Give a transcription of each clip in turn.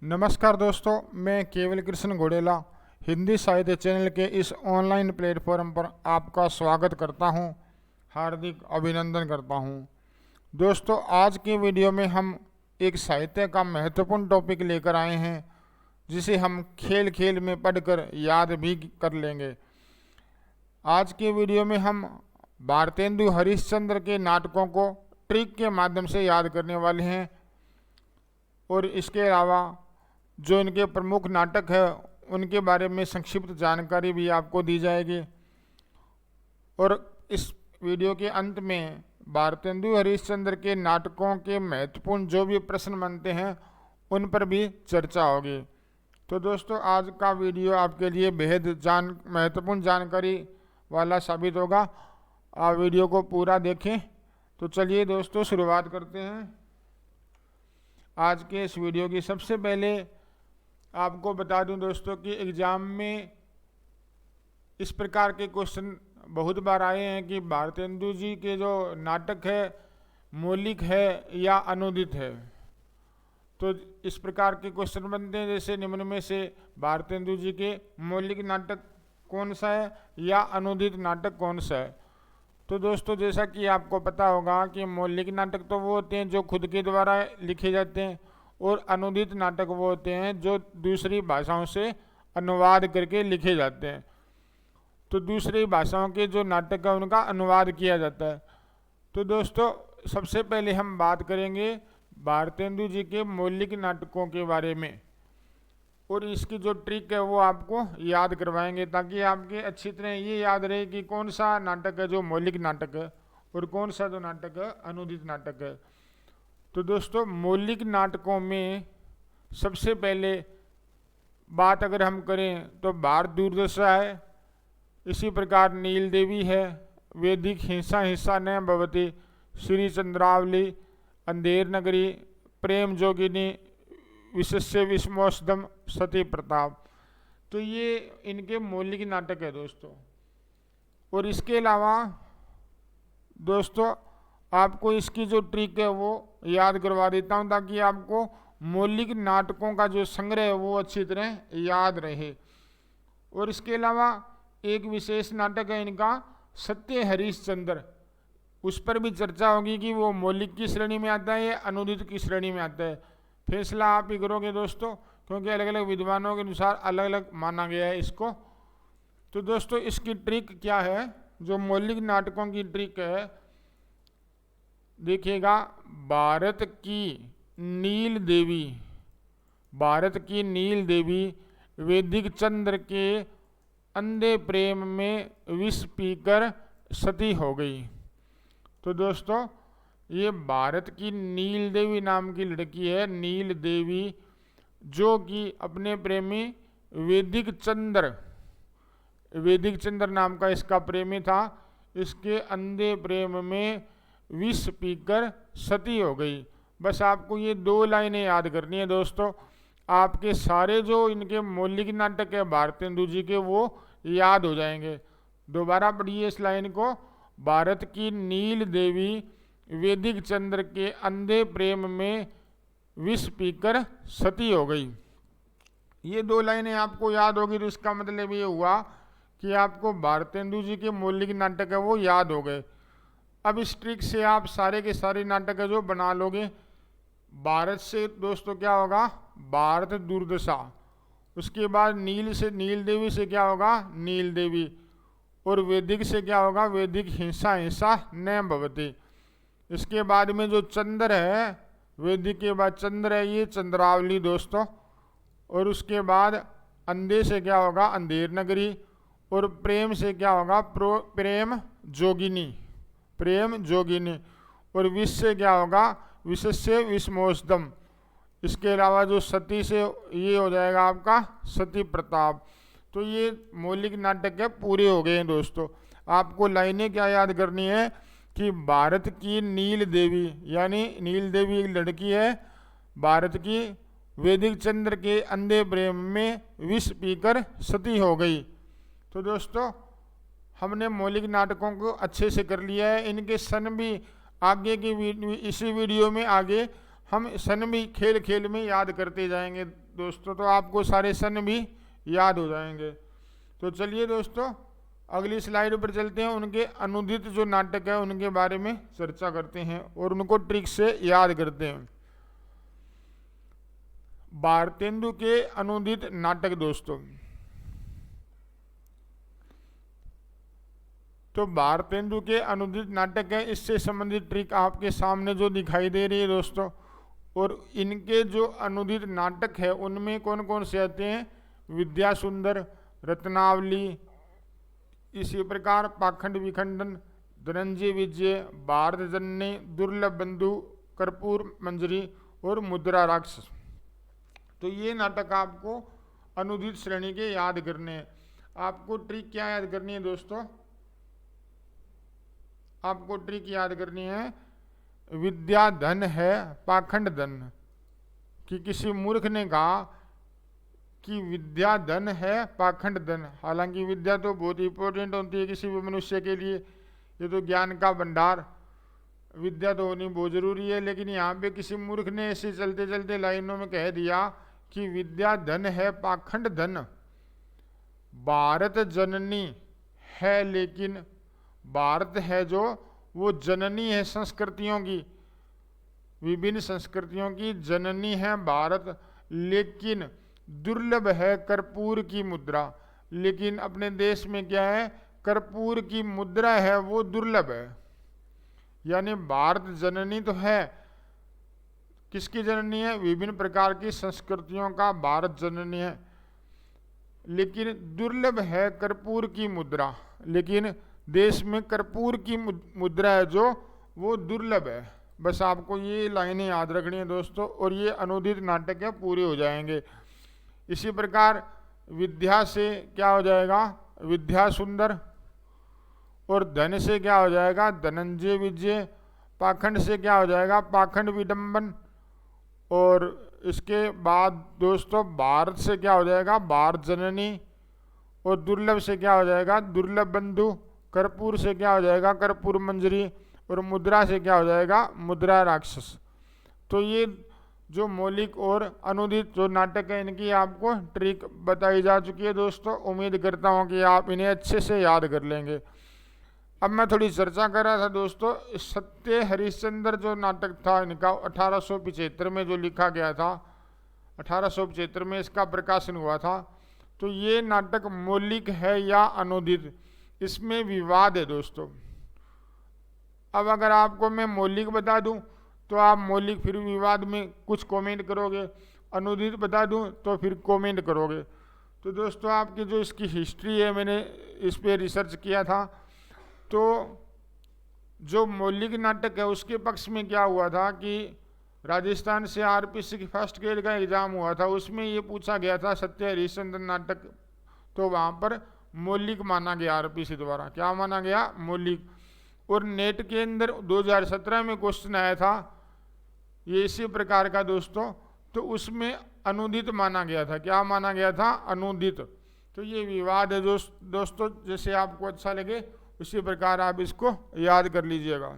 नमस्कार दोस्तों, मैं केवल कृष्ण घोड़ेला हिंदी साहित्य चैनल के इस ऑनलाइन प्लेटफॉर्म पर आपका स्वागत करता हूं, हार्दिक अभिनंदन करता हूं। दोस्तों, आज के वीडियो में हम एक साहित्य का महत्वपूर्ण टॉपिक लेकर आए हैं, जिसे हम खेल खेल में पढ़कर याद भी कर लेंगे। आज के वीडियो में हम भारतेंदु हरिश्चंद्र के नाटकों को ट्रिक के माध्यम से याद करने वाले हैं और इसके अलावा जो इनके प्रमुख नाटक है उनके बारे में संक्षिप्त जानकारी भी आपको दी जाएगी। और इस वीडियो के अंत में भारतेंदु हरिश्चंद्र के नाटकों के महत्वपूर्ण जो भी प्रश्न बनते हैं उन पर भी चर्चा होगी। तो दोस्तों, आज का वीडियो आपके लिए बेहद महत्वपूर्ण जानकारी वाला साबित होगा। आप वीडियो को पूरा देखें। तो चलिए दोस्तों, शुरुआत करते हैं। आज के इस वीडियो की सबसे पहले आपको बता दूं दोस्तों कि एग्ज़ाम में इस प्रकार के क्वेश्चन बहुत बार आए हैं कि भारतेंदु जी के जो नाटक है मौलिक है या अनुदित है। तो इस प्रकार के क्वेश्चन बनते हैं, जैसे निम्न में से भारतेंदु जी के मौलिक नाटक कौन सा है या अनुदित नाटक कौन सा है। तो दोस्तों, जैसा कि आपको पता होगा कि मौलिक नाटक तो वो होते हैं जो खुद के द्वारा लिखे जाते हैं, और अनुदित नाटक वो होते हैं जो दूसरी भाषाओं से अनुवाद करके लिखे जाते हैं। तो दूसरी भाषाओं के जो नाटक है उनका अनुवाद किया जाता है। तो दोस्तों, सबसे पहले हम बात करेंगे भारतेंदु जी के मौलिक नाटकों के बारे में, और इसकी जो ट्रिक है वो आपको याद करवाएंगे, ताकि आपके अच्छी तरह ये याद रहे कि कौन सा नाटक है जो मौलिक नाटक है और कौन सा जो नाटक है अनुदित नाटक है। तो दोस्तों, मौलिक नाटकों में सबसे पहले बात अगर हम करें तो भारत दुर्दशा है, इसी प्रकार नील देवी है, वैदिक हिंसा हिंसा न भवति, श्री चंद्रावली, अंधेर नगरी, प्रेम जोगिनी, विशेष्य विस्मोषदम, सती प्रताप। तो ये इनके मौलिक नाटक है दोस्तों। और इसके अलावा दोस्तों, आपको इसकी जो ट्रिक है वो याद करवा देता हूँ, ताकि आपको मौलिक नाटकों का जो संग्रह है वो अच्छी तरह याद रहे। और इसके अलावा एक विशेष नाटक है इनका सत्य हरिश्चंद्र, उस पर भी चर्चा होगी कि वो मौलिक की श्रेणी में आता है या अनुदित की श्रेणी में आता है। फैसला आप ही करोगे दोस्तों, क्योंकि अलग अलग विद्वानों के अनुसार अलग अलग माना गया है इसको। तो दोस्तों, इसकी ट्रिक क्या है, जो मौलिक नाटकों की ट्रिक है, देखिएगा। भारत की नील देवी वैदिक चंद्र के अंधे प्रेम में विष पीकर सती हो गई। तो दोस्तों, ये भारत की नील देवी नाम की लड़की है, नील देवी, जो कि अपने प्रेमी वैदिक चंद्र नाम का इसका प्रेमी था, इसके अंधे प्रेम में विष पीकर सती हो गई। बस आपको ये दो लाइनें याद करनी है दोस्तों, आपके सारे जो इनके मौलिक नाटक है भारतेंदु जी के वो याद हो जाएंगे। दोबारा पढ़िए इस लाइन को, भारत की नील देवी वैदिक चंद्र के अंधे प्रेम में विष पीकर सती हो गई। ये दो लाइनें आपको याद होगी, तो इसका मतलब ये हुआ कि आपको भारतेंदु जी के मौलिक नाटक है वो याद हो गए। अब इस ट्रिक से आप सारे के सारे नाटक है जो बना लोगे। भारत से दोस्तों क्या होगा, भारत दुर्दशा, उसके बाद नील देवी से क्या होगा, नील देवी, और वैदिक से क्या होगा, वैदिक हिंसा हिंसा न भवति। इसके बाद में जो चंद्र है, वैदिक के बाद चंद्र है, ये चंद्रावली दोस्तों, और उसके बाद अंधे से क्या होगा, अंधेर नगरी, और प्रेम से क्या होगा, प्रेम जोगिनी, और विष से क्या होगा, विशेष्य विस्मोषदम। इसके अलावा जो सती से ये हो जाएगा आपका सती प्रताप। तो ये मौलिक नाटक है पूरे हो गए हैं दोस्तों। आपको लाइनें क्या याद करनी है कि भारत की नील देवी, यानी नील देवी एक लड़की है, भारत की वैदिक चंद्र के अंधे प्रेम में विष पीकर सती हो गई। तो दोस्तों, हमने मौलिक नाटकों को अच्छे से कर लिया है। इनके सन भी आगे की इसी वीडियो में आगे हम सन भी खेल खेल में याद करते जाएंगे दोस्तों तो आपको सारे सन भी याद हो जाएंगे। तो चलिए दोस्तों अगली स्लाइड पर चलते हैं, उनके अनुदित जो नाटक है उनके बारे में चर्चा करते हैं और उनको ट्रिक से याद करते हैं। भारतेंदु के अनुदित नाटक दोस्तों, तो भारतेंदु के अनुदित नाटक है, इससे संबंधित ट्रिक आपके सामने जो दिखाई दे रही है दोस्तों। और इनके जो अनुदित नाटक है उनमें कौन कौन से आते हैं, विद्या सुंदर, रत्नावली, इसी प्रकार पाखंड विखंडन, धनंजय विजय, भारत जननी, दुर्लभ बंधु, कर्पूर मंजरी और मुद्रा राक्षस। तो ये नाटक आपको अनुदित श्रेणी के याद करने हैं। आपको ट्रिक क्या याद करनी है दोस्तों, आपको ट्रिक याद करनी है विद्या धन है पाखंड धन, कि किसी मूर्ख ने कहा कि विद्या धन है पाखंड धन। हालांकि विद्या तो बहुत इंपॉर्टेंट होती है किसी भी मनुष्य के लिए, ये तो ज्ञान का भंडार, विद्या तो होनी बहुत जरूरी है। लेकिन यहाँ पे किसी मूर्ख ने ऐसे चलते चलते लाइनों में कह दिया कि विद्या धन है पाखंड धन, भारत जननी है, लेकिन भारत है जो वो जननी है संस्कृतियों की, विभिन्न संस्कृतियों की जननी है भारत, लेकिन दुर्लभ है कर्पूर की मुद्रा। लेकिन अपने देश में क्या है, कर्पूर की मुद्रा है वो दुर्लभ है। यानी भारत जननी तो है, किसकी जननी है, विभिन्न प्रकार की संस्कृतियों का भारत जननी है, लेकिन दुर्लभ है कर्पूर की मुद्रा। लेकिन देश में कर्पूर की मुद्रा है जो वो दुर्लभ है। बस आपको ये लाइनें याद रखनी है दोस्तों, और ये अनुदित नाटक है, पूरे हो जाएंगे। इसी प्रकार विद्या से क्या हो जाएगा, विद्या सुंदर, और धन से क्या हो जाएगा, धनंजय विजय, पाखंड से क्या हो जाएगा, पाखंड विडंबन, और इसके बाद दोस्तों भारत से क्या हो जाएगा, भारत जननी, और दुर्लभ से क्या हो जाएगा, दुर्लभ बंधु, कर्पूर से क्या हो जाएगा, कर्पूर मंजरी, और मुद्रा से क्या हो जाएगा, मुद्रा राक्षस। तो ये जो मौलिक और अनुदित जो नाटक है इनकी आपको ट्रिक बताई जा चुकी है दोस्तों। उम्मीद करता हूँ कि आप इन्हें अच्छे से याद कर लेंगे। अब मैं थोड़ी चर्चा कर रहा था दोस्तों, सत्य हरिश्चंद्र जो नाटक था इनका 1875 में जो लिखा गया था, 1875 में इसका प्रकाशन हुआ था। तो ये नाटक मौलिक है या अनुदित, इसमें विवाद है दोस्तों। अब अगर आपको मैं मौलिक बता दूं तो आप मौलिक फिर विवाद में कुछ कमेंट करोगे, अनुदित बता दूं तो फिर कमेंट करोगे। तो दोस्तों आपकी जो इसकी हिस्ट्री है, मैंने इस पर रिसर्च किया था। तो जो मौलिक नाटक है उसके पक्ष में क्या हुआ था कि राजस्थान से आरपीसी की फर्स्ट ग्रेड का एग्जाम हुआ था, उसमें ये पूछा गया था सत्य हरिश्चंद्र नाटक, तो वहाँ पर मौलिक माना गया आरपीसी द्वारा। क्या माना गया, मौलिक। और नेट के अंदर 2017 में क्वेश्चन आया था ये इसी प्रकार का दोस्तों, तो उसमें अनुदित माना गया था। क्या माना गया था, अनुदित। तो ये विवाद है दोस्तों, जैसे आपको अच्छा लगे उसी प्रकार आप इसको याद कर लीजिएगा।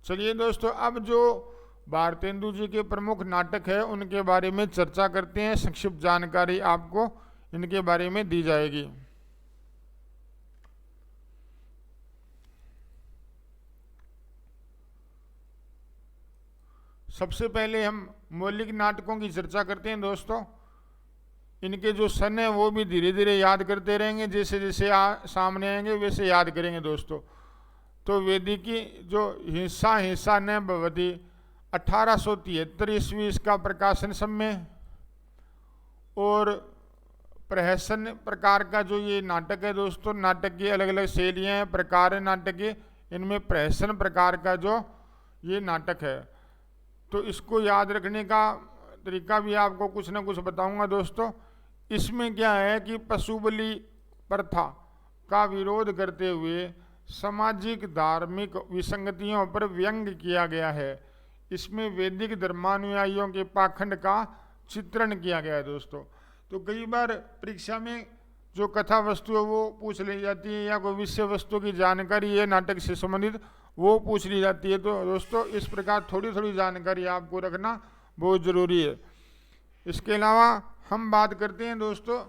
चलिए दोस्तों अब जो भारतेंदु जी के प्रमुख नाटक है उनके बारे में चर्चा करते हैं। संक्षिप्त जानकारी आपको इनके बारे में दी जाएगी। सबसे पहले हम मौलिक नाटकों की चर्चा करते हैं दोस्तों। इनके जो सन है वो भी धीरे धीरे याद करते रहेंगे, जैसे जैसे सामने आएंगे वैसे याद करेंगे दोस्तों। तो वेदिकी जो हिंसा न भवति 1873 ईस्वी इसका प्रकाशन समय, और प्रहसन प्रकार का जो ये नाटक है दोस्तों, नाटक की अलग अलग शैलियाँ हैं, प्रकार है नाटक के, इनमें प्रहसन प्रकार का जो ये नाटक है। तो इसको याद रखने का तरीका भी आपको कुछ ना कुछ बताऊंगा दोस्तों। इसमें क्या है कि पशु बलि प्रथा का विरोध करते हुए सामाजिक धार्मिक विसंगतियों पर व्यंग किया गया है। इसमें वैदिक धर्मानुयायियों के पाखंड का चित्रण किया गया है दोस्तों। तो कई बार परीक्षा में जो कथा वस्तु है वो पूछ ली जाती है, या कोई विषय वस्तु की जानकारी है नाटक से संबंधित वो पूछ ली जाती है। तो दोस्तों इस प्रकार थोड़ी थोड़ी जानकारी आपको रखना बहुत ज़रूरी है। इसके अलावा हम बात करते हैं दोस्तों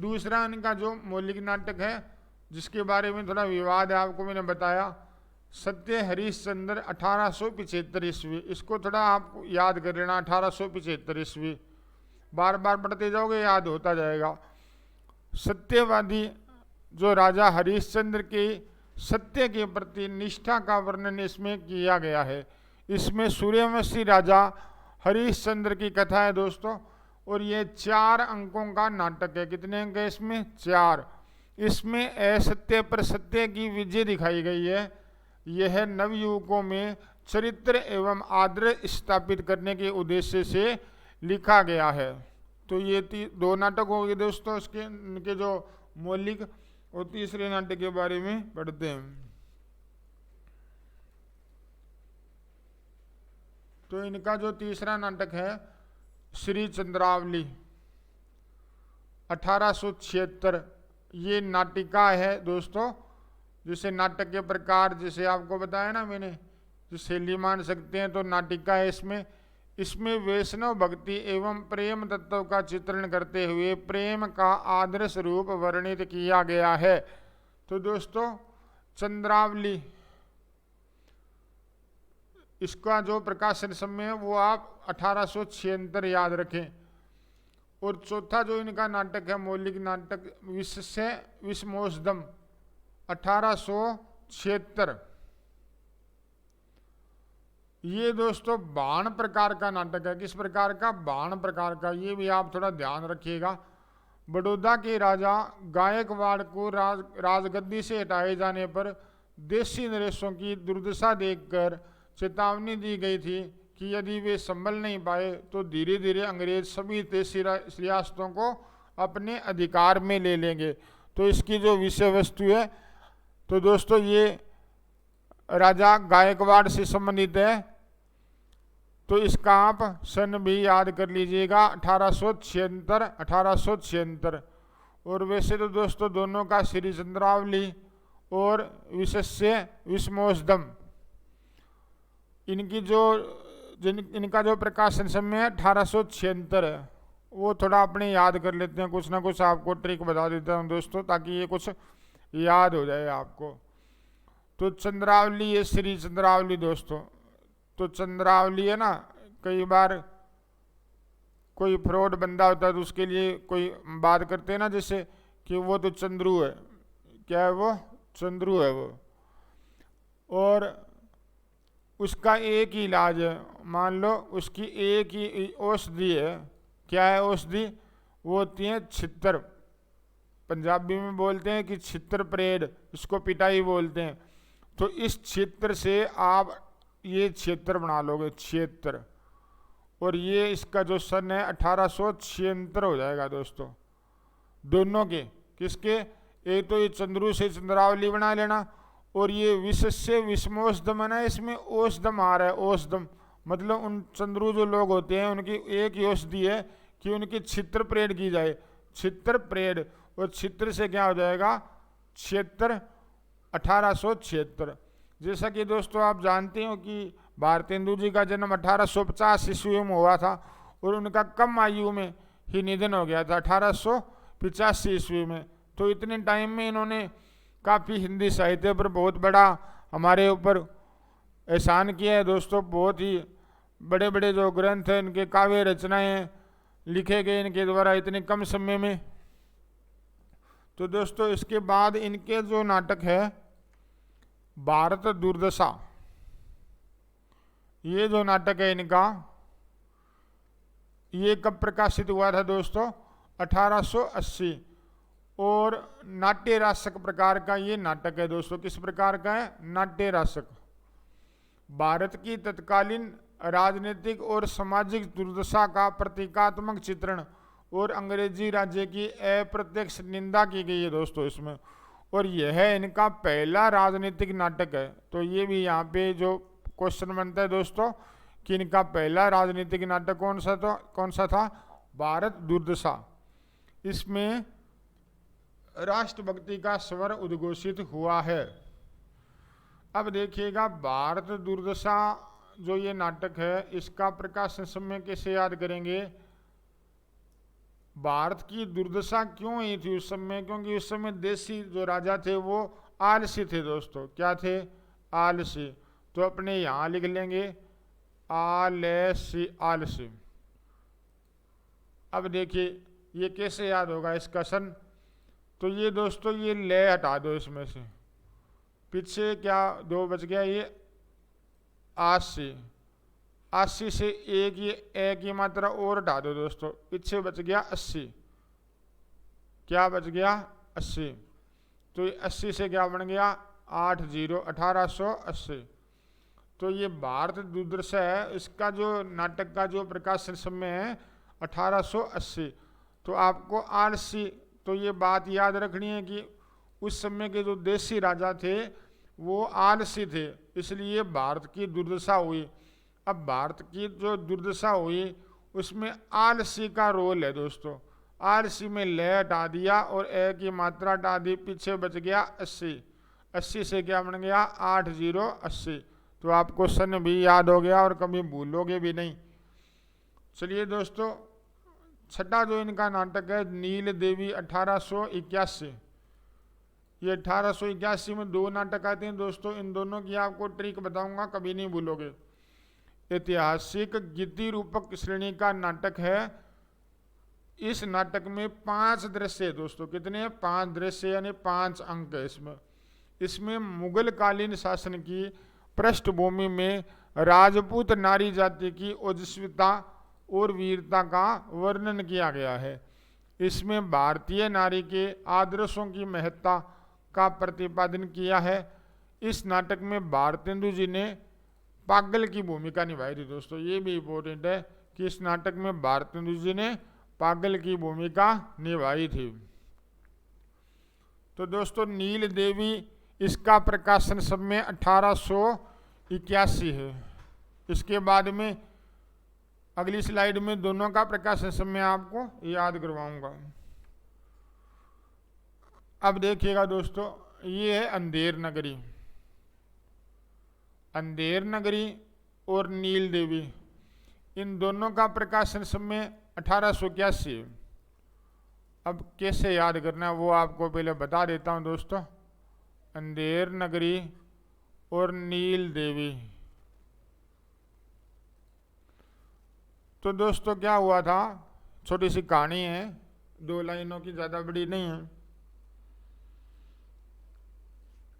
दूसरा इनका जो मौलिक नाटक है जिसके बारे में थोड़ा विवाद है, आपको मैंने बताया, सत्य हरिश्चंद्र 1875 ईस्वी। इसको थोड़ा आप याद कर लेना, 1875 ईस्वी, बार बार पढ़ते जाओगे याद होता जाएगा। सत्यवादी जो राजा हरिश्चंद्र के सत्य के प्रति निष्ठा का वर्णन इसमें किया गया है। इसमें सूर्यवंशी राजा हरिश्चंद्र की कथा है दोस्तों, और ये 4 अंकों का नाटक है। कितने अंक है इसमें? 4। इसमें असत्य पर सत्य की विजय दिखाई गई है। यह नवयुवकों में चरित्र एवं आदर्श स्थापित करने के उद्देश्य से लिखा गया है। तो ये 2 नाटक हो गए दोस्तों इसके, इनके जो मौलिक, और तीसरे नाटक के बारे में पढ़ते हैं। तो इनका जो तीसरा नाटक है श्री चंद्रावली 1876, ये नाटिका है दोस्तों। जैसे नाटक के प्रकार जैसे आपको बताया ना मैंने, जो शैली मान सकते हैं, तो नाटिका है इसमें वैष्णव भक्ति एवं प्रेम तत्व का चित्रण करते हुए प्रेम का आदर्श रूप वर्णित किया गया है। तो दोस्तों चंद्रावली, इसका जो प्रकाशन समय है वो आप 1876 याद रखें। और चौथा जो इनका नाटक है मौलिक नाटक विषमोषधम 1876, ये दोस्तों बाण प्रकार का नाटक है। किस प्रकार का? बाण प्रकार का। ये भी आप थोड़ा ध्यान रखिएगा। बड़ौदा के राजा गायकवाड़ को राजगद्दी से हटाए जाने पर देशी नरेशों की दुर्दशा देखकर चेतावनी दी गई थी कि यदि वे संभल नहीं पाए तो धीरे धीरे अंग्रेज सभी देशी रियासतों को अपने अधिकार में ले लेंगे। तो इसकी जो विषय वस्तु है तो दोस्तों ये राजा गायकवाड़ से संबंधित है। तो इसका आप सन भी याद कर लीजिएगा 1876। और वैसे तो दोस्तों दोनों का श्री चंद्रावली और विशेष्य विषमोषधम, इनका जो प्रकाशन समय है 1876 है। वो थोड़ा अपने याद कर लेते हैं, कुछ ना कुछ आपको ट्रिक बता देता हूँ दोस्तों ताकि ये कुछ याद हो जाए आपको। तो चंद्रावली है श्री चंद्रावली दोस्तों। तो चंद्रावली है ना, कई बार कोई फ्रॉड बंदा होता है तो उसके लिए कोई बात करते हैं ना जैसे कि वो तो चंद्रू है। क्या है वो? चंद्रू है वो। और उसका एक ही इलाज है, मान लो उसकी एक ही औषधि है। क्या है औषधि? वो होती है छितर। पंजाबी में बोलते हैं कि छितर परेड, इसको पिटाई बोलते हैं। तो इस क्षेत्र से आप ये क्षेत्र बना लोगे, क्षेत्र, और ये इसका जो सन है 1876 हो जाएगा दोस्तों दोनों के। किसके? एक तो ये चंद्रू से चंद्रावली बना लेना, और ये विष से विषमोषधम है ना, इसमें औषधम आ रहा है। औषधम मतलब उन चंद्रू जो लोग होते हैं उनकी एक ही औषधि है कि उनकी छित्र परेड की जाए, छित्र परेड। और छित्र से क्या हो जाएगा? क्षेत्र 1876। जैसा कि दोस्तों आप जानते हो कि भारतेंदु जी का जन्म 1850 ईस्वी में हुआ था और उनका कम आयु में ही निधन हो गया था 1885 ईस्वी में। तो इतने टाइम में इन्होंने काफ़ी हिंदी साहित्य पर बहुत बड़ा हमारे ऊपर एहसान किया है दोस्तों। बहुत ही बड़े बड़े जो ग्रंथ हैं, इनके काव्य रचनाएं लिखे गए इनके द्वारा इतने कम समय में। तो दोस्तों इसके बाद इनके जो नाटक है भारत दुर्दशा, ये जो नाटक है इनका, ये कब प्रकाशित हुआ था दोस्तों? 1880। और नाट्य रासक प्रकार का ये नाटक है दोस्तों। किस प्रकार का है? नाट्य रासक। भारत की तत्कालीन राजनीतिक और सामाजिक दुर्दशा का प्रतीकात्मक चित्रण और अंग्रेजी राज्य की अप्रत्यक्ष निंदा की गई है दोस्तों इसमें। और यह इनका पहला राजनीतिक नाटक है। तो ये भी यहाँ पे जो क्वेश्चन बनता है दोस्तों कि इनका पहला राजनीतिक नाटक कौन सा था? भारत दुर्दशा। इसमें राष्ट्रभक्ति का स्वर उद्घोषित हुआ है। अब देखिएगा भारत दुर्दशा जो ये नाटक है इसका प्रकाशन समय कैसे याद करेंगे? भारत की दुर्दशा क्यों हुई थी उस समय, क्योंकि उस समय देशी जो राजा थे वो आलसी थे दोस्तों। क्या थे? आलसी। तो अपने यहाँ लिख लेंगे आलसी, आलसी। अब देखिए ये कैसे याद होगा इसका सन। तो ये दोस्तों ये ले हटा दो इसमें से, पीछे क्या दो बच गया, ये 80। 80 से एक ये ए की मात्रा और हटा दो दोस्तों, पीछे बच गया 80। क्या बच गया? 80। तो ये 80 से क्या बन गया? 80, 1880। तो ये भारत दुर्दशा है, इसका जो नाटक का जो प्रकाशन समय है 1880। तो आपको आलसी, तो ये बात याद रखनी है कि उस समय के जो देशी राजा थे वो आलसी थे, इसलिए भारत की दुर्दशा हुई। अब भारत की जो दुर्दशा हुई उसमें आलसी का रोल है दोस्तों। आलसी में ले हटा दिया और ए की मात्रा हटा दी, पीछे बच गया 80। 80 से क्या बन गया? 8080। तो आपको सन भी याद हो गया और कभी भूलोगे भी नहीं। चलिए दोस्तों, छठा जो इनका नाटक है नील देवी 1881। ये 1881 में दो नाटक आते हैं दोस्तों, इन दोनों की आपको ट्रिक बताऊंगा, कभी नहीं भूलोगे। ऐतिहासिक गीति रूपक श्रेणी का नाटक है। इस नाटक में 5 दृश्य है दोस्तों। कितने हैं? 5 दृश्य, यानी 5 अंक है इसमें। इसमें मुगल कालीन शासन की पृष्ठभूमि में राजपूत नारी जाति की ओजस्विता और वीरता का वर्णन किया गया है। इसमें भारतीय नारी के आदर्शों की महत्ता का प्रतिपादन किया है। इस नाटक में भारतेंदु जी ने पागल की भूमिका निभाई थी दोस्तों। ये भी इम्पोर्टेंट है कि इस नाटक में भारतेंदु जी ने पागल की भूमिका निभाई थी। तो दोस्तों नील देवी, इसका प्रकाशन समय 1881 है। इसके बाद में अगली स्लाइड में दोनों का प्रकाशन समय आपको याद करवाऊंगा। अब देखिएगा दोस्तों, ये है अंधेर नगरी। अंधेर नगरी और नील देवी, इन दोनों का प्रकाशन समय 1881। अब कैसे याद करना है वो आपको पहले बता देता हूं दोस्तों। अंधेर नगरी और नील देवी, तो दोस्तों क्या हुआ था, छोटी सी कहानी है, 2 लाइनों की, ज़्यादा बड़ी नहीं है।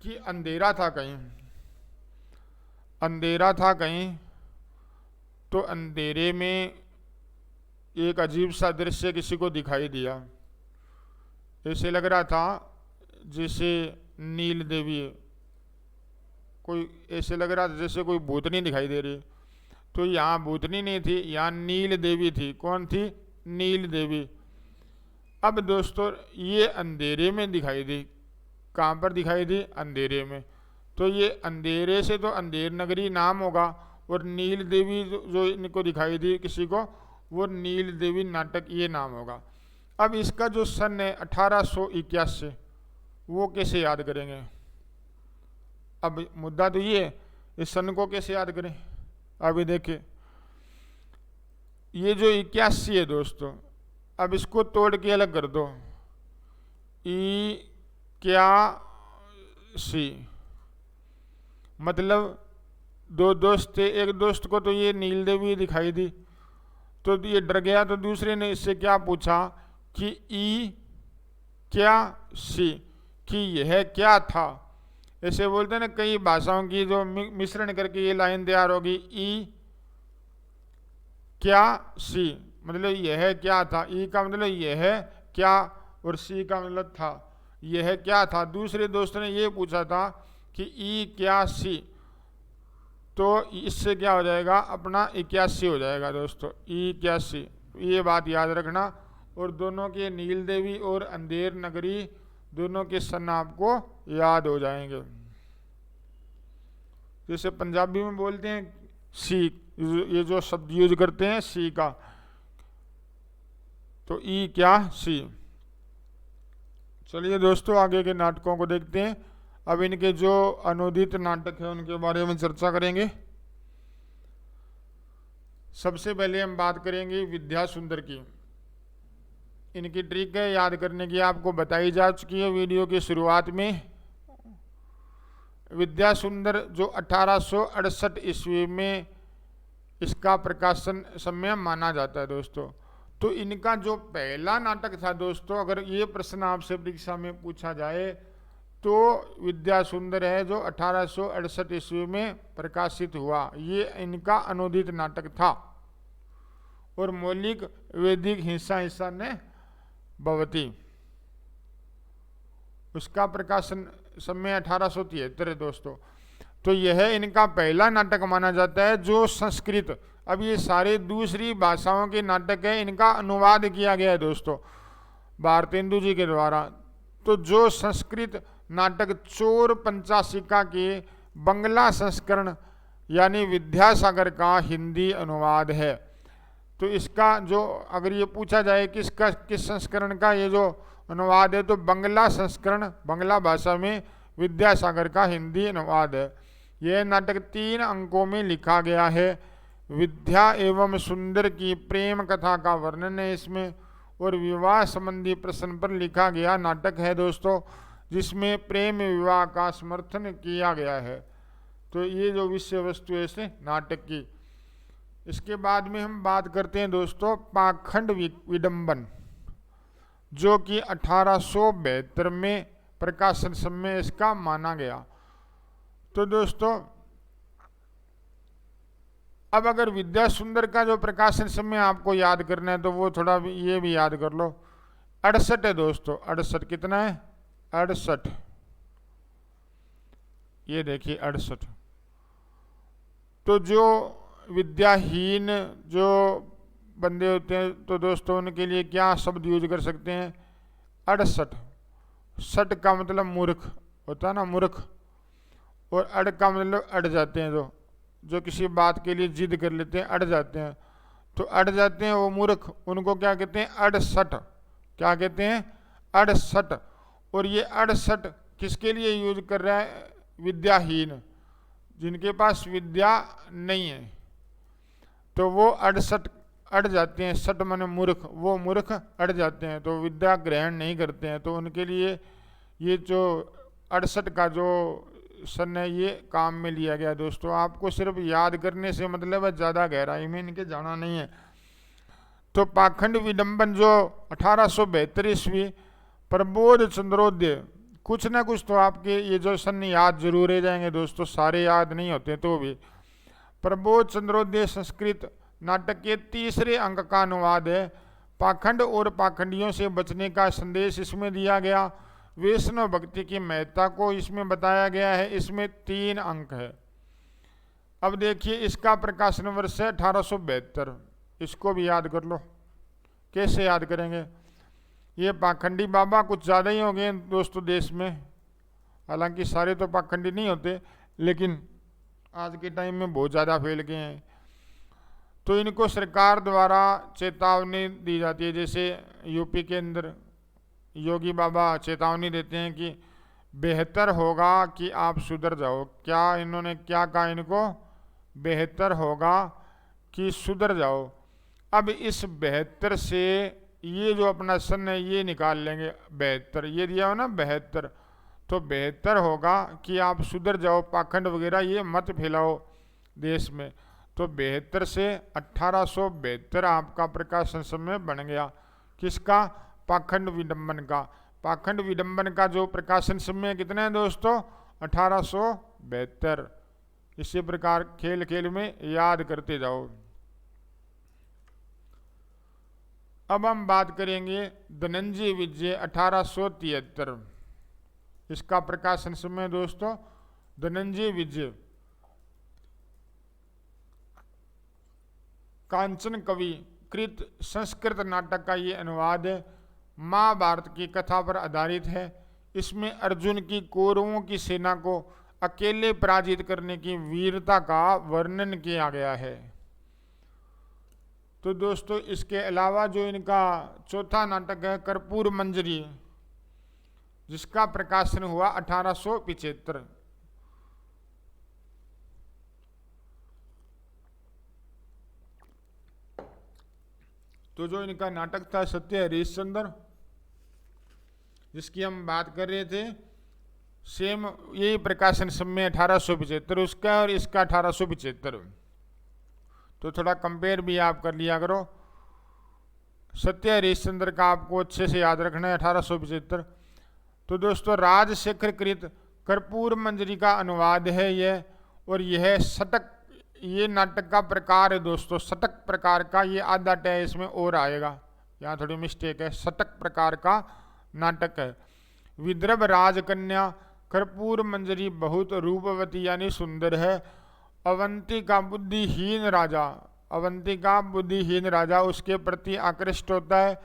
कि अंधेरा था कहीं, अंधेरा था कहीं, तो अंधेरे में एक अजीब सा दृश्य किसी को दिखाई दिया। ऐसे लग रहा था जैसे नील देवी, कोई ऐसे लग रहा था जैसे कोई भूतनी दिखाई दे रही। तो यहाँ भूतनी नहीं थी, यहाँ नील देवी थी। कौन थी? नील देवी। अब दोस्तों ये अंधेरे में दिखाई दी। कहाँ पर दिखाई दी? अंधेरे में। तो ये अंधेरे से तो अंधेर नगरी नाम होगा, और नील देवी जो इनको दिखाई दी किसी को, वो नील देवी नाटक ये नाम होगा। अब इसका जो सन है 1881, वो कैसे याद करेंगे? अब मुद्दा तो ये है, इस सन को कैसे याद करें? अभी देखिए, ये जो 81 है दोस्तों, अब इसको तोड़ के अलग कर दो। क्या सी, मतलब 2 दोस्त थे, एक दोस्त को तो ये नील देवी दिखाई दी, तो ये डर गया, तो दूसरे ने इससे क्या पूछा कि क्या सी, कि यह क्या था। ऐसे बोलते हैं ना, कई भाषाओं की जो मिश्रण करके ये लाइन तैयार होगी। क्या सी मतलब यह क्या था, ई का मतलब यह क्या, और सी का मतलब था, यह क्या था। दूसरे दोस्त ने ये पूछा था कि ई क्या सी, तो इससे क्या हो जाएगा, अपना 81 हो जाएगा दोस्तों, 81। ये बात याद रखना। और दोनों के नील देवी और अंधेर नगरी दोनों के सन आपको याद हो जाएंगे। जैसे पंजाबी में बोलते हैं सी, ये जो शब्द यूज करते हैं सी का, तो ई क्या सी। चलिए दोस्तों आगे के नाटकों को देखते हैं। अब इनके जो अनुदित नाटक है उनके बारे में चर्चा करेंगे। सबसे पहले हम बात करेंगे विद्या सुंदर की। इनकी ट्रिक है याद करने की, आपको बताई जा चुकी है वीडियो की शुरुआत में। विद्या सुंदर जो 1868 ईस्वी में इसका प्रकाशन समय माना जाता है दोस्तों। तो इनका जो पहला नाटक था दोस्तों, अगर ये प्रश्न आपसे परीक्षा में पूछा जाए तो विद्या सुंदर है जो 1868 ईस्वी में प्रकाशित हुआ, ये इनका अनुदित नाटक था। और मौलिक वैदिक हिंसा ने भवती, उसका प्रकाशन समय 1873 है दोस्तों। तो यह इनका पहला नाटक माना जाता है जो संस्कृत, अब ये सारे दूसरी भाषाओं के नाटक है, इनका अनुवाद किया गया है दोस्तों भारतेंदु जी के द्वारा। तो जो संस्कृत नाटक चोर पंचाशिका के बंगला संस्करण यानी विद्यासागर का हिंदी अनुवाद है। तो इसका जो अगर ये पूछा जाए किस संस्करण का ये जो अनुवाद है, तो बंगला संस्करण, बंगला भाषा में विद्यासागर का हिंदी अनुवाद है। यह नाटक 3 अंकों में लिखा गया है। विद्या एवं सुंदर की प्रेम कथा का वर्णन है इसमें, और विवाह संबंधी प्रश्न पर लिखा गया नाटक है दोस्तों, जिसमें प्रेम विवाह का समर्थन किया गया है। तो ये जो विषय वस्तु है इस नाटक की। इसके बाद में हम बात करते हैं दोस्तों पाखंड विडंबन, जो कि 1872 में प्रकाशन समय इसका माना गया। तो दोस्तों अब अगर विद्या सुंदर का जो प्रकाशन समय आपको याद करना है तो वो थोड़ा ये भी याद कर लो, 68 है दोस्तों। 68 कितना है? 68, ये देखिए 68। तो जो विद्याहीन जो बंदे होते हैं तो दोस्तों उनके लिए क्या शब्द यूज कर सकते हैं? 68। सट का मतलब मूर्ख होता है ना, मूर्ख, और अड़ का मतलब अड़ जाते हैं, जो किसी बात के लिए जिद कर लेते हैं, अड़ जाते हैं। तो अड़ जाते हैं वो मूर्ख, उनको क्या कहते हैं? 68। क्या कहते हैं? 68। और ये 68 किसके लिए यूज कर रहा है? विद्याहीन, जिनके पास विद्या नहीं है, तो वो 68 अड़ जाते हैं। सट माने मूर्ख, वो मूर्ख अड़ जाते हैं, तो विद्या ग्रहण नहीं करते हैं। तो उनके लिए ये जो 68 का जो सन है ये काम में लिया गया दोस्तों। आपको सिर्फ याद करने से मतलब है, ज़्यादा गहराई में इनके जाना नहीं है। तो पाखंड विडंबन जो 1872 ईस्वी, प्रबोध चंद्रोदय, कुछ ना कुछ तो आपके ये जो सन याद जरूर रह जाएंगे दोस्तों, सारे याद नहीं होते तो भी। प्रबोध चंद्रोदय संस्कृत नाटक के 3रे अंक का अनुवाद है। पाखंड और पाखंडियों से बचने का संदेश इसमें दिया गया। वैष्णव भक्ति की महत्ता को इसमें बताया गया है। इसमें 3 अंक है। अब देखिए इसका प्रकाशन वर्ष है 1872, इसको भी याद कर लो। कैसे याद करेंगे? ये पाखंडी बाबा कुछ ज़्यादा ही हो गए दोस्तों देश में, हालांकि सारे तो पाखंडी नहीं होते, लेकिन आज के टाइम में बहुत ज़्यादा फैल गए हैं। तो इनको सरकार द्वारा चेतावनी दी जाती है। जैसे यूपी के अंदर योगी बाबा चेतावनी देते हैं कि बेहतर होगा कि आप सुधर जाओ। क्या इन्होंने क्या कहा इनको? बेहतर होगा कि सुधर जाओ। अब इस बेहतर से ये जो अपना सन है ये निकाल लेंगे, बेहतर ये दिया हो ना 72, तो बेहतर होगा कि आप सुधर जाओ, पाखंड वगैरह ये मत फैलाओ देश में। तो 72 से 1872 आपका प्रकाशन समय बन गया। किसका? पाखंड विडंबन का। पाखंड विडंबन का जो प्रकाशन समय कितना है दोस्तों? 1872। इसी प्रकार खेल खेल में याद करते जाओ। अब हम बात करेंगे धनंजय विजय 1873। इसका प्रकाशन समय दोस्तों धनंजय विजय, कांचन कवि कृत संस्कृत नाटक का ये अनुवाद है। महाभारत की कथा पर आधारित है। इसमें अर्जुन की कौरवों की सेना को अकेले पराजित करने की वीरता का वर्णन किया गया है। तो दोस्तों इसके अलावा जो इनका चौथा नाटक है कर्पूर मंजरी, जिसका प्रकाशन हुआ 1875। तो जो इनका नाटक था सत्य हरिश्चंद्र, जिसकी हम बात कर रहे थे, सेम यही प्रकाशन समय 1875 उसका और इसका 1875, तो थोड़ा कंपेयर भी आप कर लिया करो। सत्य हरिश्चंद्र का आपको अच्छे से याद रखना है 1875। तो दोस्तों राजशेखर कृत कर्पूर मंजरी का अनुवाद है यह, और यह शतक, ये नाटक का प्रकार है दोस्तों, शतक प्रकार का, ये आधा टय इसमें और आएगा, यहाँ थोड़ी मिस्टेक है, शतक प्रकार का नाटक है। विद्रभ राजकन्या कर्पूर मंजरी बहुत रूपवती यानी सुंदर है। अवंती का बुद्धिहीन राजा उसके प्रति आकृष्ट होता है,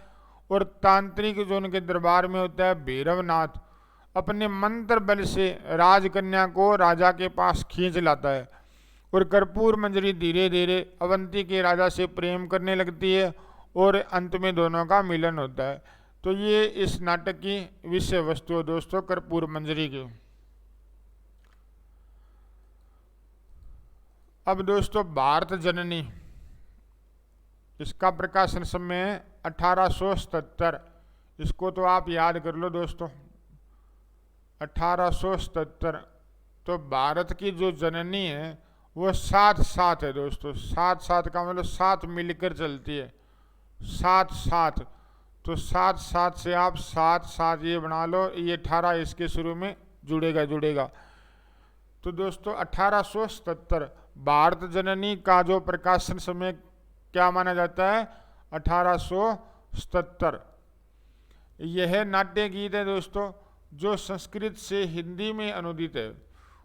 और तांत्रिक जो उनके दरबार में होता है भैरवनाथ अपने मंत्र बल से राजकन्या को राजा के पास खींच लाता है, और कर्पूर मंजरी धीरे धीरे अवंती के राजा से प्रेम करने लगती है, और अंत में दोनों का मिलन होता है। तो ये इस नाटक की विषय वस्तु है दोस्तों, कर्पूर मंजरी की। अब दोस्तों भारत जननी, इसका प्रकाशन समय है 1877, इसको तो आप याद कर लो दोस्तों, 1877। तो भारत की जो जननी है वो 7-7 है दोस्तों, 7-7 का मतलब 7 मिलकर चलती है, 7-7, तो 7-7 से आप 7-7 ये बना लो, ये 18 इसके शुरू में जुड़ेगा। तो दोस्तों 1877 भारत जननी का जो प्रकाशन समय क्या माना जाता है, 1877। यह नाट्य गीत है दोस्तों जो संस्कृत से हिंदी में अनुदित है,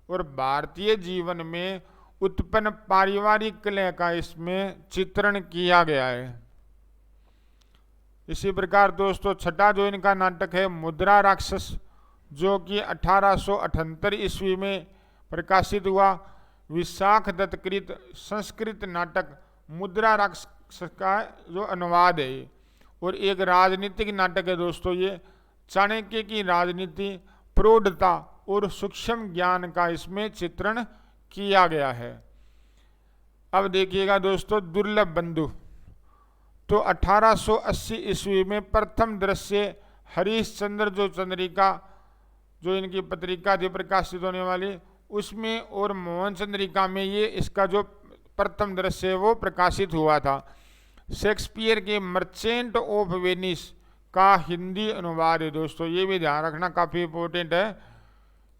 और भारतीय जीवन में उत्पन्न पारिवारिक कलह का इसमें चित्रण किया गया है। इसी प्रकार दोस्तों छठा जो इनका नाटक है मुद्रा राक्षस, जो कि 1878 ईस्वी में प्रकाशित हुआ। विशाख दत्तकृत संस्कृत नाटक मुद्रा राक्षस का जो अनुवाद है ये, और एक राजनीतिक नाटक है दोस्तों ये, चाणक्य की राजनीति, प्रौढ़ता और सूक्ष्म ज्ञान का इसमें चित्रण किया गया है। अब देखिएगा दोस्तों दुर्लभ बंधु, तो 1880 ईस्वी में प्रथम दृश्य हरिश्चंद्र जो चंद्रिका, जो इनकी पत्रिका थी प्रकाशित होने वाली, उसमें और मोहन चंद्रिका में ये इसका जो प्रथम दृश्य है वो प्रकाशित हुआ था। शेक्सपियर के मर्चेंट ऑफ वेनिस का हिंदी अनुवाद है दोस्तों, ये भी ध्यान रखना काफ़ी इम्पोर्टेंट है।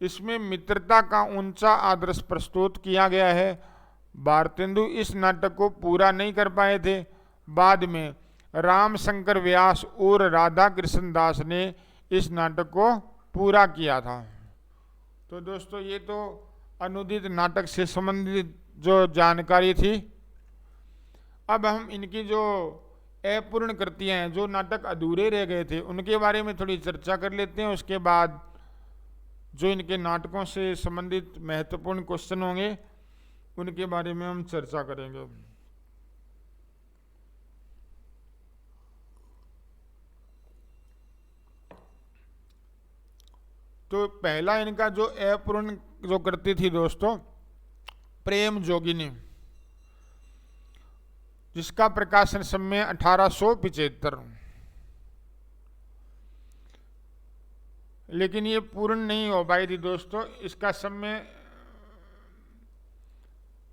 इसमें मित्रता का ऊंचा आदर्श प्रस्तुत किया गया है। भारतेंदु इस नाटक को पूरा नहीं कर पाए थे, बाद में रामशंकर व्यास और राधा कृष्ण दास ने इस नाटक को पूरा किया था। तो दोस्तों ये तो अनुदित नाटक से संबंधित जो जानकारी थी। अब हम इनकी जो अपूर्ण कृतियाँ हैं, जो नाटक अधूरे रह गए थे, उनके बारे में थोड़ी चर्चा कर लेते हैं। उसके बाद जो इनके नाटकों से संबंधित महत्वपूर्ण क्वेश्चन होंगे उनके बारे में हम चर्चा करेंगे। तो पहला इनका जो अपूर्ण जो कृति थी दोस्तों प्रेम जोगिनी, जिसका प्रकाशन समय 1875, लेकिन ये पूर्ण नहीं हो पाई थी दोस्तों। इसका समय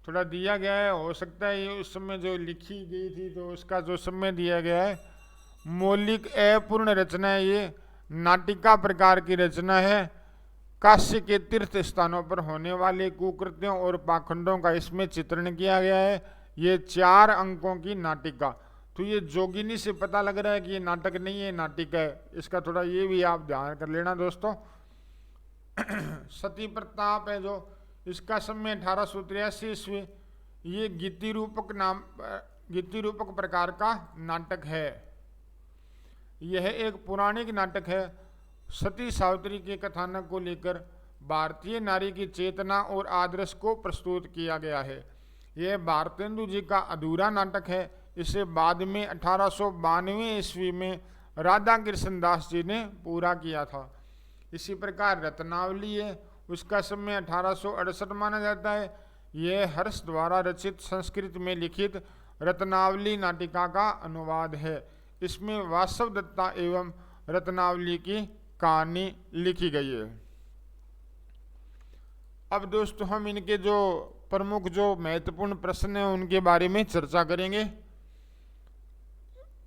थोड़ा दिया गया है, हो सकता है ये उस समय जो लिखी गई थी तो उसका जो समय दिया गया है। मौलिक अपूर्ण रचना है, ये नाटिका प्रकार की रचना है। काशी के तीर्थ स्थानों पर होने वाले कुकृत्यों और पाखंडों का इसमें चित्रण किया गया है। ये 4 अंकों की नाटिका। तो ये जोगिनी से पता लग रहा है कि ये नाटक नहीं है, नाटिका है। इसका थोड़ा ये भी आप ध्यान कर लेना दोस्तों। सती प्रताप है जो, इसका समय 1883 ईस्वी। ये गीति रूपक प्रकार का नाटक है। यह एक पौराणिक नाटक है। सती सावित्री के कथानक को लेकर भारतीय नारी की चेतना और आदर्श को प्रस्तुत किया गया है। यह भारतेंदु जी का अधूरा नाटक है। इसे बाद में 1892 ईस्वी में राधा कृष्ण दास जी ने पूरा किया था। इसी प्रकार रत्नावली है, उसका समय 1868 माना जाता है। यह हर्ष द्वारा रचित संस्कृत में लिखित रत्नावली नाटिका का अनुवाद है। इसमें वासव दत्ता एवं रत्नावली की कहानी लिखी गई है। अब दोस्तों हम इनके जो प्रमुख जो महत्वपूर्ण प्रश्न हैं उनके बारे में चर्चा करेंगे।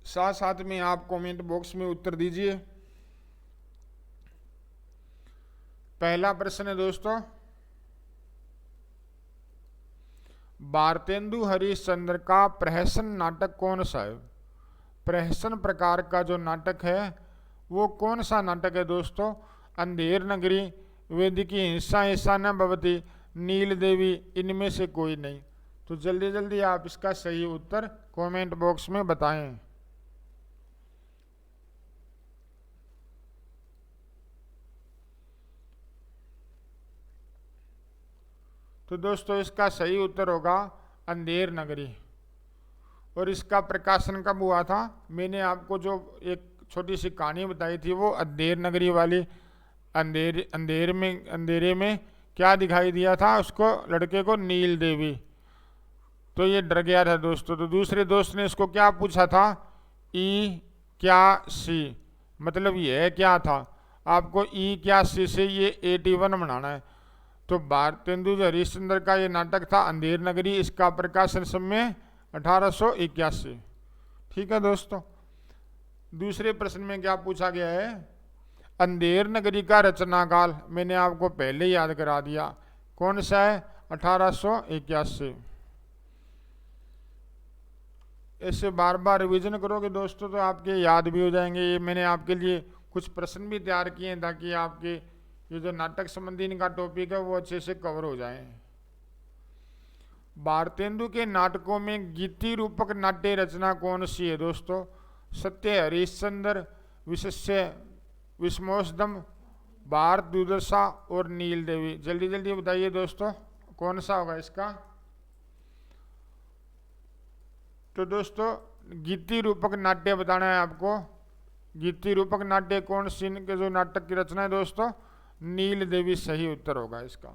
साथ साथ में आप कमेंट बॉक्स में उत्तर दीजिए। पहला प्रश्न है दोस्तों, भारतेंदु हरिश्चंद्र का प्रहसन नाटक कौन सा है? प्रहसन प्रकार का जो नाटक है वो कौन सा नाटक है दोस्तों? अंधेर नगरी, वेदिकी हिंसा हिंसा न भवती, नील देवी, इनमें से कोई नहीं। तो जल्दी जल्दी आप इसका सही उत्तर कमेंट बॉक्स में बताएं। तो दोस्तों इसका सही उत्तर होगा अंधेर नगरी। और इसका प्रकाशन कब हुआ था? मैंने आपको जो एक छोटी सी कहानी बताई थी वो अंधेर नगरी वाली। अंधेरे में क्या दिखाई दिया था उसको, लड़के को? नील देवी। तो ये डर गया था दोस्तों। तो दूसरे दोस्त ने इसको क्या पूछा था? ई क्या सी, मतलब ये क्या था? आपको ई क्या सी से ये 81 बनाना है। तो भारतेंदु हरिश्चंद्र का ये नाटक था अंधेर नगरी। इसका प्रकाशन समय 1881। ठीक है दोस्तों। दूसरे प्रश्न में क्या पूछा गया है? अंधेर नगरी का रचना काल मैंने आपको पहले याद करा दिया, कौन सा है? 1881। ऐसे बार बार रिवीजन करोगे दोस्तों तो आपके याद भी हो जाएंगे। ये मैंने आपके लिए कुछ प्रश्न भी तैयार किए हैं ताकि आपके ये जो नाटक संबंधी इनका टॉपिक है वो अच्छे से कवर हो जाए। भारतेंदु के नाटकों में गीति रूपक नाट्य रचना कौन सी है दोस्तों? सत्य हरिश्चंद्र, विशस्य विस्मोसदम, भारत दुर्दशा और नील देवी। जल्दी जल्दी बताइए दोस्तों कौन सा होगा इसका? तो दोस्तों गीति रूपक नाट्य बताना है आपको। गीति रूपक नाट्य कौन सी के जो नाटक की रचना है दोस्तों? नील देवी सही उत्तर होगा इसका।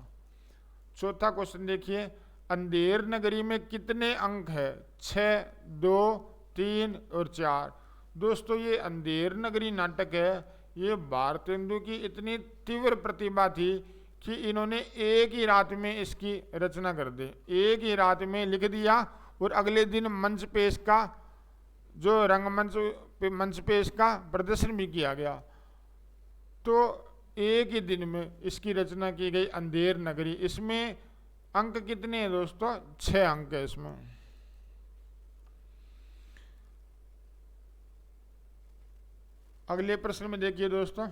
चौथा क्वेश्चन देखिए, अंधेर नगरी में कितने अंक है? 6, 2, 3 और 4। दोस्तों ये अंधेर नगरी नाटक है, ये भारतेंदु की इतनी तीव्र प्रतिभा थी कि इन्होंने एक ही रात में इसकी रचना कर दी। एक ही रात में लिख दिया और अगले दिन मंच पे इसका जो मंच पे इसका प्रदर्शन भी किया गया। तो एक ही दिन में इसकी रचना की गई अंधेर नगरी। इसमें अंक कितने हैं दोस्तों? 6 अंक है इसमें। अगले प्रश्न में देखिए दोस्तों,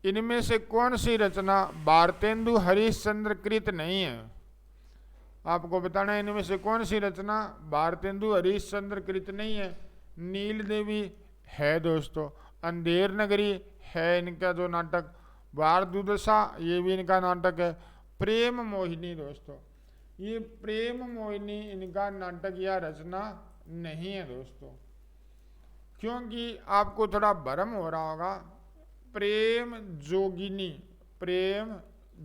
इनमें से कौन सी रचना भारतेंदु हरिश्चंद्र कृत नहीं है? आपको बताना है इनमें से कौन सी रचना भारतेंदु हरिश्चंद्र कृत नहीं है। नील देवी है दोस्तों, अंधेर नगरी है इनका जो नाटक, भारत दुर्दशा ये भी इनका नाटक है, प्रेम मोहिनी दोस्तों ये प्रेम मोहिनी इनका नाटक या रचना नहीं है दोस्तों। क्योंकि आपको थोड़ा भ्रम हो रहा होगा। प्रेम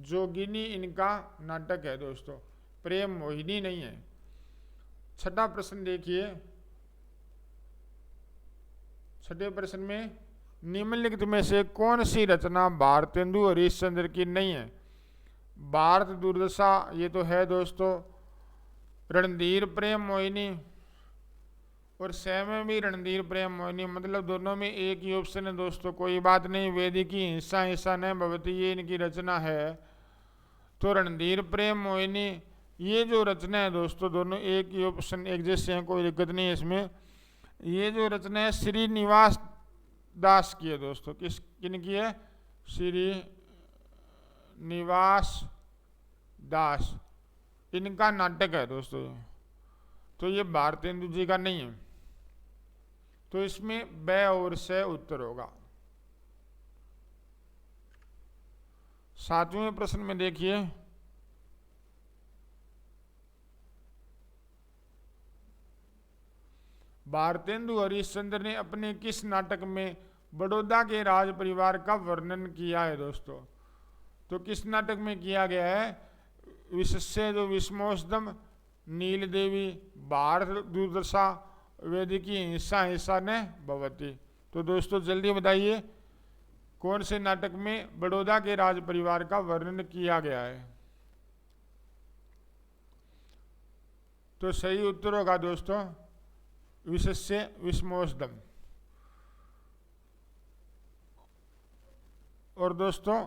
जोगिनी इनका नाटक है दोस्तों, प्रेम मोहिनी नहीं है। छठा प्रश्न देखिए, छठे प्रश्न में निम्नलिखित में से कौन सी रचना भारतेंदु हरिश्चंद्र की नहीं है? भारत दुर्दशा ये तो है दोस्तों, रणधीर प्रेम मोहिनी और में भी रणधीर प्रेम मोहिनी, मतलब दोनों में एक ही ऑप्शन है दोस्तों। कोई बात नहीं, वेदिकी हिंसा हिंसा न भवती ये इनकी रचना है। तो रणधीर प्रेम मोहिनी ये जो रचना है दोस्तों दोनों एक ही ऑप्शन एक जैसे हैं, कोई दिक्कत नहीं है इसमें। ये जो रचना है श्रीनिवास दास की है दोस्तों। किन की है? श्रीनिवास दास इनका नाटक है दोस्तों। तो ये भारतेंदु जी का नहीं है। तो इसमें ब और से उत्तर होगा। सातवें प्रश्न में देखिए, भारतेंदु हरिश्चंद्र ने अपने किस नाटक में बड़ौदा के राज परिवार का वर्णन किया है दोस्तों? तो किस नाटक में किया गया है? विशस्य जो विस्मोसदम नील देवी, भारत दुर्दशा, वेदिकी हिंसा हिंसा ने भवती। तो दोस्तों जल्दी बताइए कौन से नाटक में बड़ौदा के राज परिवार का वर्णन किया गया है। तो सही उत्तर होगा दोस्तों विशस्य विस्मोषदम। और दोस्तों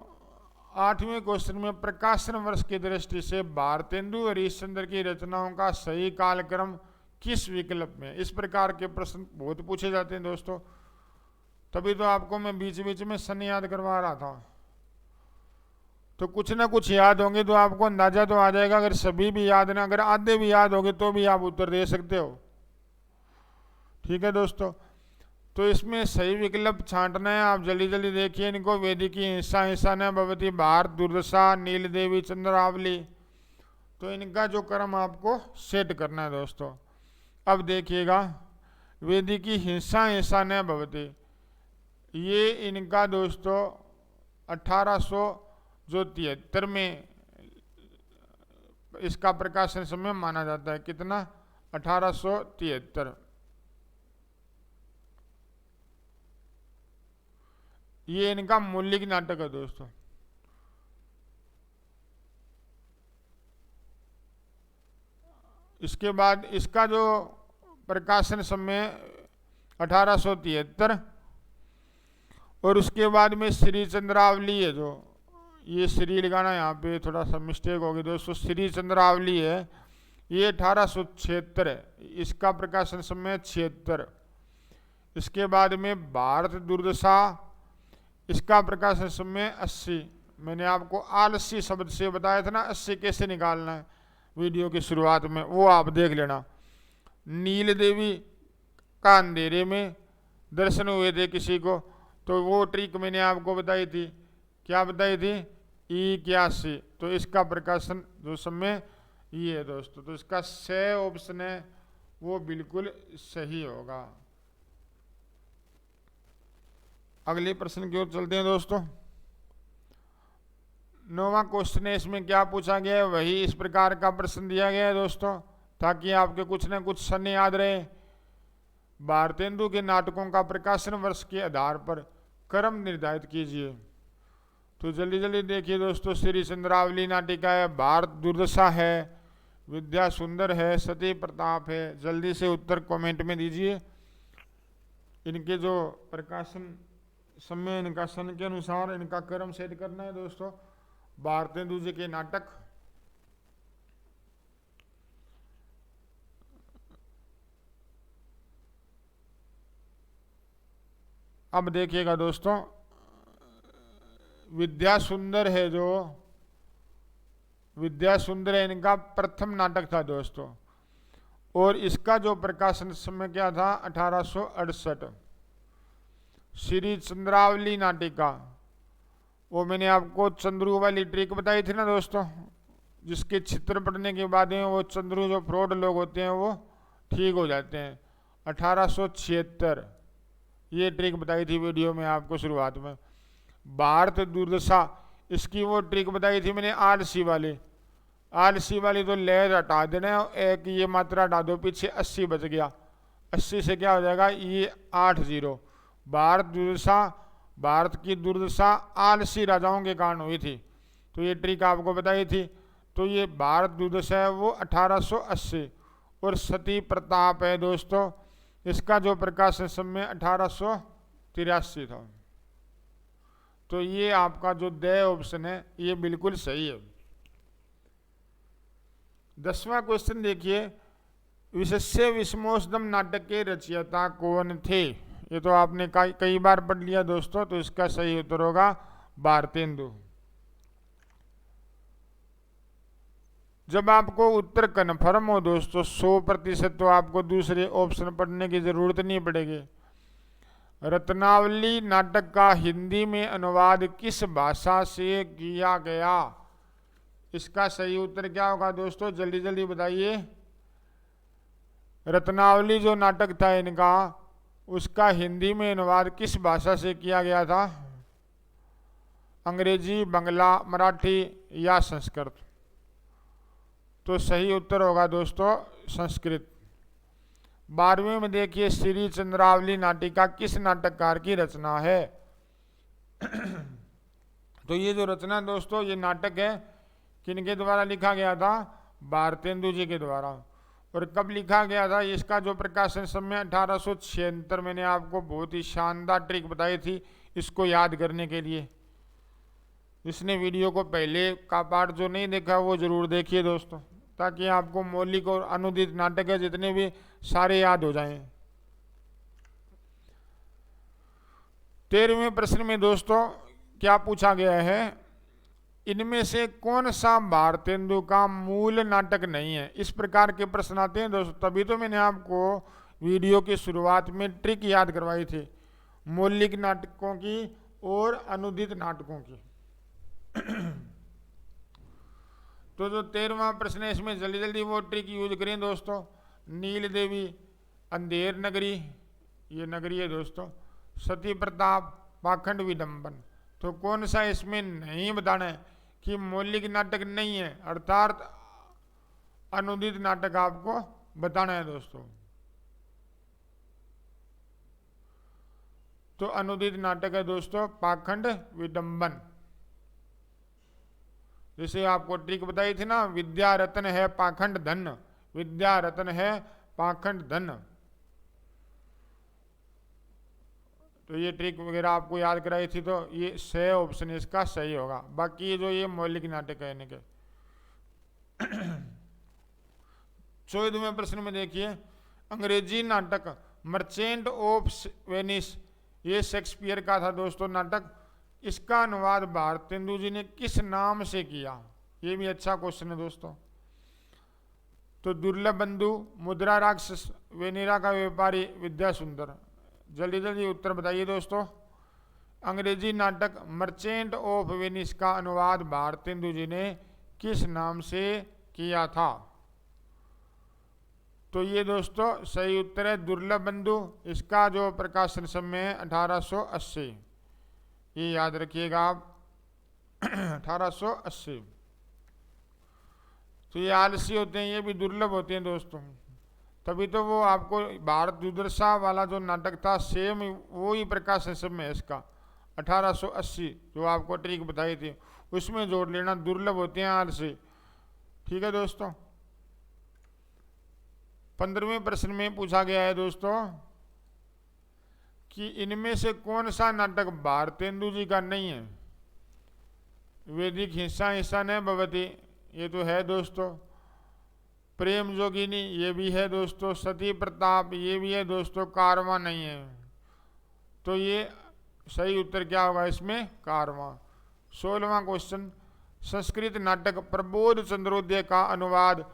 8वें क्वेश्चन में प्रकाशन वर्ष की दृष्टि से भारतेंदु हरिश्चंद्र की रचनाओं का सही कालक्रम किस विकल्प में। इस प्रकार के प्रश्न बहुत पूछे जाते हैं दोस्तों, तभी तो आपको मैं बीच बीच में सन याद करवा रहा था। तो कुछ ना कुछ याद होंगे तो आपको अंदाजा तो आ जाएगा। अगर सभी भी याद ना, अगर आधे भी याद होंगे तो भी आप उत्तर दे सकते हो। ठीक है दोस्तों, तो इसमें सही विकल्प छांटना है। आप जल्दी जल्दी देखिए इनको। वेदिकी हिंसा हिंसा न भवती, भारत दुर्दशा, नील देवी चंद्रावली। तो इनका जो क्रम आपको सेट करना है दोस्तों। अब देखिएगा वेदिकी हिंसा हिंसा न भवती, ये इनका दोस्तों 1873 में इसका प्रकाशन समय माना जाता है। कितना? 1873। ये इनका मौलिक नाटक है दोस्तों। इसके बाद इसका जो प्रकाशन समय 1873, और उसके बाद में श्री चंद्रावली है, जो ये श्री लगाना यहाँ पे थोड़ा सा मिस्टेक होगी दोस्तों, श्री चंद्रावली है, ये 1876 है, इसका प्रकाशन समय 76। इसके बाद में भारत दुर्दशा, इसका प्रकाशन समय 80। मैंने आपको आलसी शब्द से बताया था ना 80 कैसे निकालना है वीडियो की शुरुआत में, वो आप देख लेना। नील देवी का अंधेरे में दर्शन हुए थे किसी को, तो वो ट्रिक मैंने आपको बताई थी। क्या बताई थी? 81। तो इसका प्रकाशन जो समय ये है दोस्तों, तो इसका सही ऑप्शन है वो बिल्कुल सही होगा। अगले प्रश्न की ओर चलते हैं दोस्तों। 9वां क्वेश्चन है, इसमें क्या पूछा गया है वही इस प्रकार का प्रश्न दिया गया है दोस्तों, ताकि आपके कुछ न कुछ सन याद रहे। भारतेंदु के नाटकों का प्रकाशन वर्ष के आधार पर क्रम निर्धारित कीजिए। तो जल्दी जल्दी देखिए दोस्तों, श्री चंद्रावली नाटिका है, भारत दुर्दशा है, विद्या सुंदर है, सती प्रताप है। जल्दी से उत्तर कमेंट में दीजिए। इनके जो प्रकाशन समय इनका सन के अनुसार इनका क्रम सेट करना है दोस्तों। भारतेंदु जी के नाटक अब देखिएगा दोस्तों, विद्या सुंदर है, जो विद्या सुंदर है इनका प्रथम नाटक था दोस्तों, और इसका जो प्रकाशन समय क्या था 1868। श्री चंद्रावली नाटिका, वो मैंने आपको चंद्रू वाली ट्रिक बताई थी ना दोस्तों, जिसके चित्र पढ़ने के बाद में वो चंद्रू जो फ्रॉड लोग होते हैं वो ठीक हो जाते हैं। 1876 ये ट्रिक बताई थी वीडियो में आपको शुरुआत में। भारत दुर्दशा, इसकी वो ट्रिक बताई थी मैंने आलसी वाली। आलसी वाली तो लहर हटा देना, एक ये मात्रा हटा दो, पीछे 80 बच गया। 80 से क्या हो जाएगा, ये 80। भारत दुर्दशा, भारत की दुर्दशा आलसी राजाओं के कारण हुई थी, तो ये ट्रिक आपको बताई थी। तो ये भारत दुर्दशा है वो 1880, और सती प्रताप है दोस्तों, इसका जो प्रकाशन समय 1883 था। तो ये आपका जो द ऑप्शन है ये बिल्कुल सही है। 10वां क्वेश्चन देखिए, विशस्य विस्मोषदम नाटक के रचयिता कौन थे। ये तो आपने कई बार पढ़ लिया दोस्तों, तो इसका सही उत्तर होगा भारतेंदु। जब आपको उत्तर कन्फर्म हो दोस्तों 100%, तो आपको दूसरे ऑप्शन पढ़ने की जरूरत नहीं पड़ेगी। रत्नावली नाटक का हिंदी में अनुवाद किस भाषा से किया गया। इसका सही उत्तर क्या होगा दोस्तों, जल्दी जल्दी बताइए। रत्नावली जो नाटक था इनका, उसका हिंदी में अनुवाद किस भाषा से किया गया था? अंग्रेजी, बंगला, मराठी या संस्कृत। तो सही उत्तर होगा दोस्तों संस्कृत। 12वीं में देखिए, श्री चंद्रावली नाटिका किस नाटककार की रचना है? तो ये जो रचना दोस्तों, ये नाटक है, किनके द्वारा लिखा गया था? भारतेंदु जी के द्वारा। और कब लिखा गया था? इसका जो प्रकाशन समय 1876, मैंने आपको बहुत ही शानदार ट्रिक बताई थी इसको याद करने के लिए। इसने वीडियो को पहले का पार्ट जो नहीं देखा वो जरूर देखिए दोस्तों, ताकि आपको मौलिक और अनुदित नाटक है जितने भी सारे याद हो जाएं। 13वें प्रश्न में दोस्तों क्या पूछा गया है? इनमें से कौन सा भारतेंदु का मूल नाटक नहीं है? इस प्रकार के प्रश्न आते हैं दोस्तों, तभी तो मैंने आपको वीडियो की शुरुआत में ट्रिक याद करवाई थी मौलिक नाटकों की और अनुदित नाटकों की। तो जो 13वां प्रश्न है, इसमें जल्दी जल्दी वो ट्रिक यूज करें दोस्तों। नील देवी, अंधेर नगरी, ये नगरी है दोस्तों, सती प्रताप, पाखंड विडंबन। तो कौन सा इसमें नहीं बताना है कि मौलिक नाटक नहीं है, अर्थात अनुदित नाटक आपको बताना है दोस्तों। तो अनुदित नाटक है दोस्तों पाखंड विडंबन। जैसे आपको ट्रिक बताई थी ना, विद्या रत्न है पाखंड धन, विद्या रत्न है पाखंड धन। तो ये ट्रिक वगैरह आपको याद कराई थी, तो ये सही ऑप्शन इसका सही होगा। बाकी जो ये मौलिक नाटक है इनके। 14वें प्रश्न में देखिए, अंग्रेजी नाटक मर्चेंट ऑफ वेनिस, ये शेक्सपियर का था दोस्तों नाटक, इसका अनुवाद भारतेंदु जी ने किस नाम से किया? ये भी अच्छा क्वेश्चन है दोस्तों। तो दुर्लभ बंधु, मुद्रा राक्षस, वेनिरा का व्यापारी, विद्या सुंदर। जल्दी जल्दी उत्तर बताइए दोस्तों। अंग्रेजी नाटक मर्चेंट ऑफ वेनिस का अनुवाद भारतेंदु जी ने किस नाम से किया था? तो ये दोस्तों सही उत्तर है दुर्लभ बंधु। इसका जो प्रकाशन समय है 1880, ये याद रखिएगा आप। 1880। तो ये आलसी होते हैं, ये भी दुर्लभ होते हैं दोस्तों, तभी तो वो आपको भारत दुर्दशा वाला जो नाटक था सेम वो ही प्रकाशन समय है इसका 1880, जो आपको ट्रिक बताई थी उसमें जोड़ लेना, दुर्लभ होते हैं आलसी। ठीक है दोस्तों। 15वें प्रश्न में पूछा गया है दोस्तों कि इनमें से कौन सा नाटक भारतेंदु जी का नहीं है? वैदिक हिंसा हिंसा न भवती, ये तो है दोस्तों। प्रेम जोगिनी, ये भी है दोस्तों। सती प्रताप, ये भी है दोस्तों। कारवां नहीं है। तो ये सही उत्तर क्या होगा इसमें? कारवां। 16वां क्वेश्चन, संस्कृत नाटक प्रबोध चंद्रोदय का अनुवाद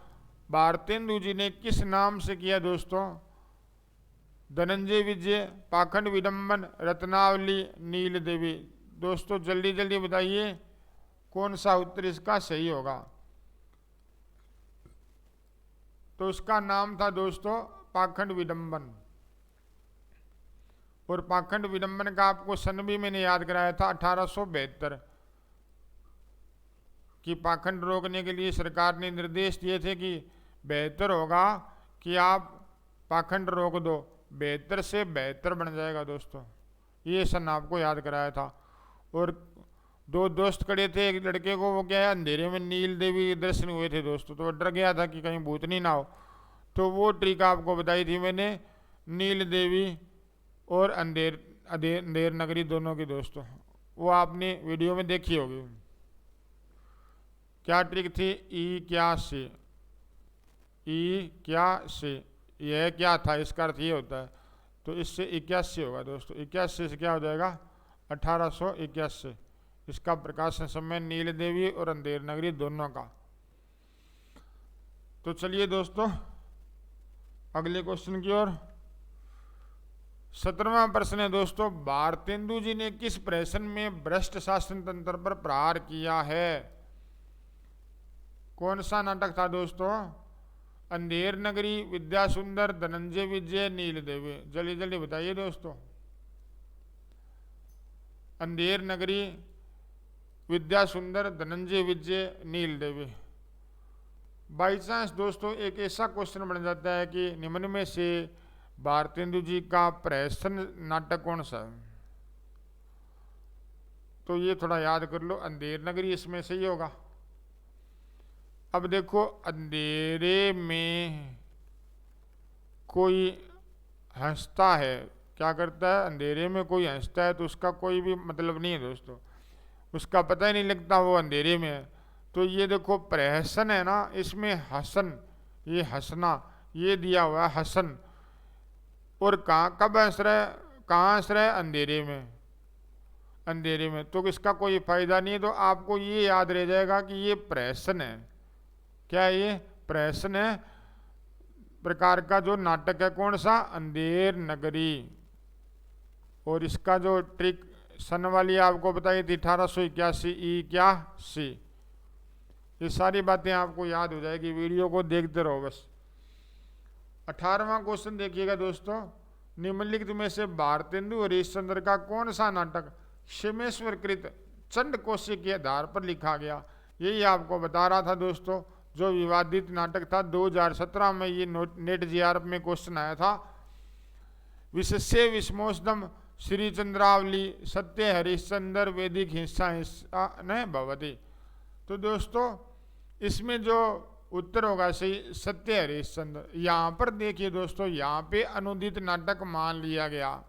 भारतेंदु जी ने किस नाम से किया दोस्तों? धनंजय विजय, पाखंड विडंबन, रत्नावली, नील देवी। दोस्तों जल्दी जल्दी बताइए कौन सा उत्तर इसका सही होगा। तो उसका नाम था दोस्तों पाखंड विडंबन। और पाखंड विडंबन का आपको सन भी मैंने याद कराया था 1872, कि पाखंड रोकने के लिए सरकार ने निर्देश दिए थे कि बेहतर होगा कि आप पाखंड रोक दो, बेहतर से बेहतर बन जाएगा दोस्तों। ये सन आपको याद कराया था। और दो दोस्त खड़े थे, एक लड़के को वो क्या है अंधेरे में नील देवी दर्शन हुए थे दोस्तों, तो वो डर गया था कि कहीं भूतनी ना हो। तो वो ट्रिक आपको बताई थी मैंने, नील देवी और अंधेर नगरी दोनों की दोस्तों, वो आपने वीडियो में देखी होगी। क्या ट्रिक थी? ई क्या से, ई क्या से, यह क्या था, इसका अर्थ ये होता है। तो इससे 81 होगा दोस्तों। 81 से क्या हो जाएगा? 1881। इसका प्रकाशन समय नील देवी और अंधेर नगरी दोनों का। तो चलिए दोस्तों अगले क्वेश्चन की ओर। 17वां प्रश्न है दोस्तों, भारतेंदु जी ने किस प्रहसन में भ्रष्ट शासन तंत्र पर प्रहार किया है? कौन सा नाटक था दोस्तों? अंधेर नगरी, विद्या सुंदर, धनंजय विजय, नील देवी। जल्दी जल्दी बताइए दोस्तों। अंधेर नगरी, विद्या सुंदर, धनंजय विजय, नील देवी। बाई चांस दोस्तों एक ऐसा क्वेश्चन बन जाता है कि निम्न में से भारतेंदु जी का प्रहसन नाटक कौन सा है, तो ये थोड़ा याद कर लो, अंधेर नगरी इसमें से ही होगा। अब देखो, अंधेरे में कोई हंसता है, क्या करता है, अंधेरे में कोई हंसता है तो उसका कोई भी मतलब नहीं है दोस्तों, उसका पता ही नहीं लगता वो अंधेरे में है। तो ये देखो प्रहसन है ना, इसमें हसन, ये हंसना, ये दिया हुआ है हसन, और कहाँ कब हंस रहा है, कहाँ हंस रहा है, अंधेरे में, अंधेरे में, तो इसका कोई फायदा नहीं है। तो आपको ये याद रह जाएगा कि ये प्रहसन है। क्या है ये, प्रहसन है प्रकार का जो नाटक है, कौन सा, अंधेर नगरी। और इसका जो ट्रिक सन वाली आपको बताई थी 1881। ये सारी बातें आपको याद हो जाएगी, वीडियो को देखते रहो बस। 18वां क्वेश्चन देखिएगा दोस्तों, निम्नलिखित में से भारतेंदु हरिश्चंद्र का कौन सा नाटक क्षेमेश्वर कृत चंड कोश के आधार पर लिखा गया। यही आपको बता रहा था दोस्तों, जो विवादित नाटक था 2017 में, ये नेट जीआरएफ में क्वेश्चन आया था। विशेष्य विस्मोषदम श्री चंद्रावली सत्य हरिश्चंद्र वैदिक हिंसा न भवति। तो दोस्तों इसमें जो उत्तर होगा सही सत्य हरिश्चंद्र। यहाँ पर देखिए दोस्तों, यहाँ पे अनुदित नाटक मान लिया गया,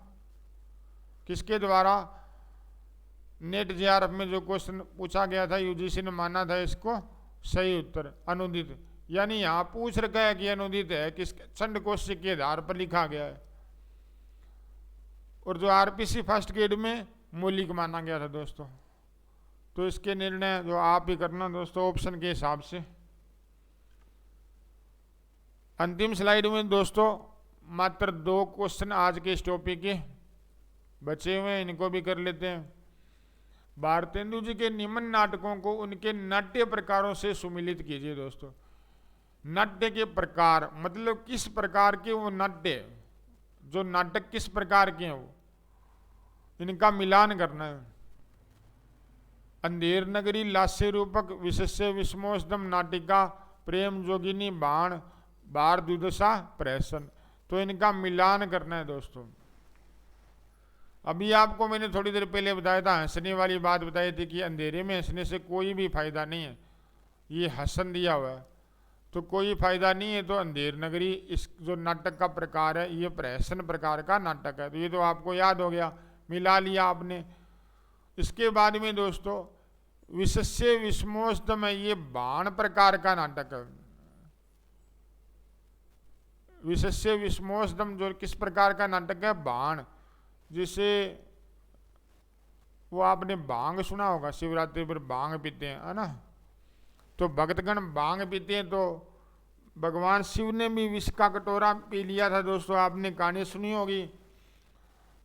किसके द्वारा, नेट जीआरएफ में जो क्वेश्चन पूछा गया था यूजीसी ने माना था इसको सही उत्तर अनुदित, यानी यहाँ पूछ रखा है कि अनुदित है किस चंड कोश के आधार पर लिखा गया है। और जो आरपीसी फर्स्ट ग्रेड में मौलिक माना गया था दोस्तों। तो इसके निर्णय जो आप ही करना दोस्तों ऑप्शन के हिसाब से। अंतिम स्लाइड में दोस्तों मात्र 2 क्वेश्चन आज के इस टॉपिक के बचे हुए हैं, इनको भी कर लेते हैं। भारतेंदु जी के निम्न नाटकों को उनके नाट्य प्रकारों से सुमिलित कीजिए दोस्तों। नाट्य के प्रकार मतलब किस प्रकार के वो नाट्य, जो नाटक किस प्रकार के हैं वो, इनका मिलान करना है। अंधेर नगरी लास्य रूपक विशेष्य विस्मोषदम नाटिका प्रेम जोगिनी बाण बार दुदशा प्रहसन, तो इनका मिलान करना है दोस्तों। अभी आपको मैंने थोड़ी देर पहले बताया था, हंसने वाली बात बताई थी कि अंधेरे में हंसने से कोई भी फायदा नहीं है, ये हसन दिया हुआ है तो कोई फायदा नहीं है। तो अंधेर नगरी इस जो नाटक का प्रकार है ये प्रहसन प्रकार का नाटक है, तो ये तो आपको याद हो गया, मिला लिया आपने। इसके बाद में दोस्तों विशेष्य विस्मोषदम है, ये बाण प्रकार का नाटक है। विशेष्य विस्मोषदम जो किस प्रकार का नाटक है, बाण, जिसे वो आपने भांग सुना होगा, शिवरात्रि पर भांग पीते हैं है ना, तो भक्तगण भांग पीते हैं, तो भगवान शिव ने भी विष का कटोरा पी लिया था दोस्तों, आपने कहानी सुनी होगी।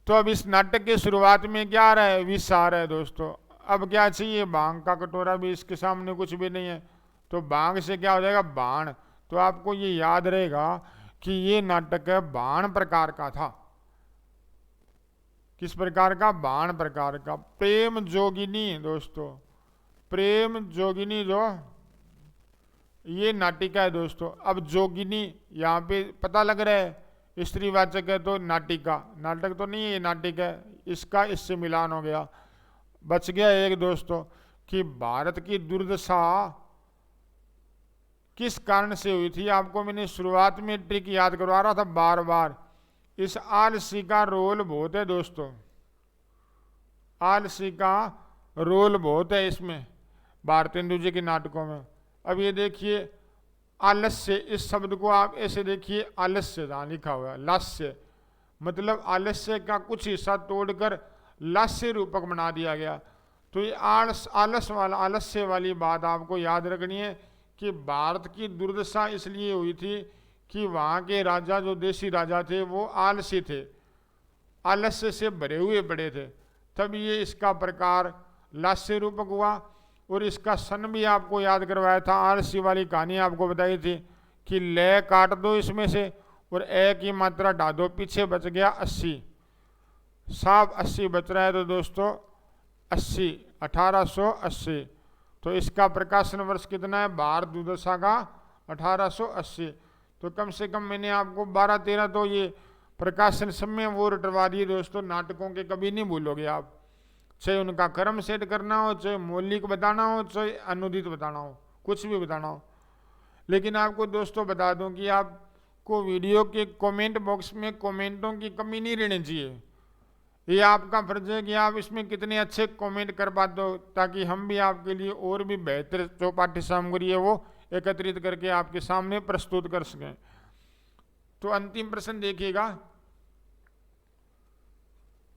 तो अब इस नाटक की शुरुआत में क्या आ रहा है, विष आ रहा है दोस्तों। अब क्या चाहिए, भांग का कटोरा भी इसके सामने कुछ भी नहीं है, तो भांग से क्या हो जाएगा, बाण। तो आपको ये याद रहेगा कि ये नाटक है बाण प्रकार का था। किस प्रकार का, बाण प्रकार का। प्रेम जोगिनी दोस्तों, प्रेम जोगिनी जो ये नाटिका है दोस्तों। अब जोगिनी यहाँ पे पता लग रहा है स्त्रीवाचक है तो नाटिका, नाटक तो नहीं है ये नाटिका है, इसका इससे मिलान हो गया। बच गया एक दोस्तों कि भारत की दुर्दशा किस कारण से हुई थी। आपको मैंने शुरुआत में ट्रिक याद करवा रहा था बार बार, इस आलसी का रोल बहुत है दोस्तों, आलसी का रोल बहुत है इसमें भारतेंदु जी के नाटकों में। अब ये देखिए आलस्य, इस शब्द को आप ऐसे देखिए, आलस्य जहाँ लिखा हुआ है लास्य, मतलब आलस्य का कुछ हिस्सा तोड़कर लास्य रूपक बना दिया गया। तो ये आलस्य वाली बात आपको याद रखनी है कि भारत की दुर्दशा इसलिए हुई थी कि वहाँ के राजा जो देशी राजा थे वो आलसी थे, आलस्य से भरे हुए पड़े थे, तब ये इसका प्रकार लास्य रूपक हुआ। और इसका सन भी आपको याद करवाया था, आलसी वाली कहानी आपको बताई थी कि ले काट दो इसमें से और ए की मात्रा ढा दो, पीछे बच गया 80, साफ 80 बच रहा है। तो दोस्तों 80 1880, तो इसका प्रकाशन वर्ष कितना है, भारत दुर्दशा का 1880। तो कम से कम मैंने आपको 12-13 तो ये प्रकाशन समय वो रटवा दिए दोस्तों, नाटकों के कभी नहीं भूलोगे आप। चाहे उनका क्रम सेट करना हो, चाहे मौलिक बताना हो, चाहे अनुदित बताना हो, कुछ भी बताना हो। लेकिन आपको दोस्तों बता दूं कि आपको वीडियो के कमेंट बॉक्स में कमेंटों की कमी नहीं रहनी चाहिए। ये आपका फर्ज है कि आप इसमें कितने अच्छे कमेंट कर पाते हो, ताकि हम भी आपके लिए और भी बेहतर जो पाठ्य सामग्री है वो एकत्रित करके आपके सामने प्रस्तुत कर सकें। तो अंतिम प्रश्न देखिएगा,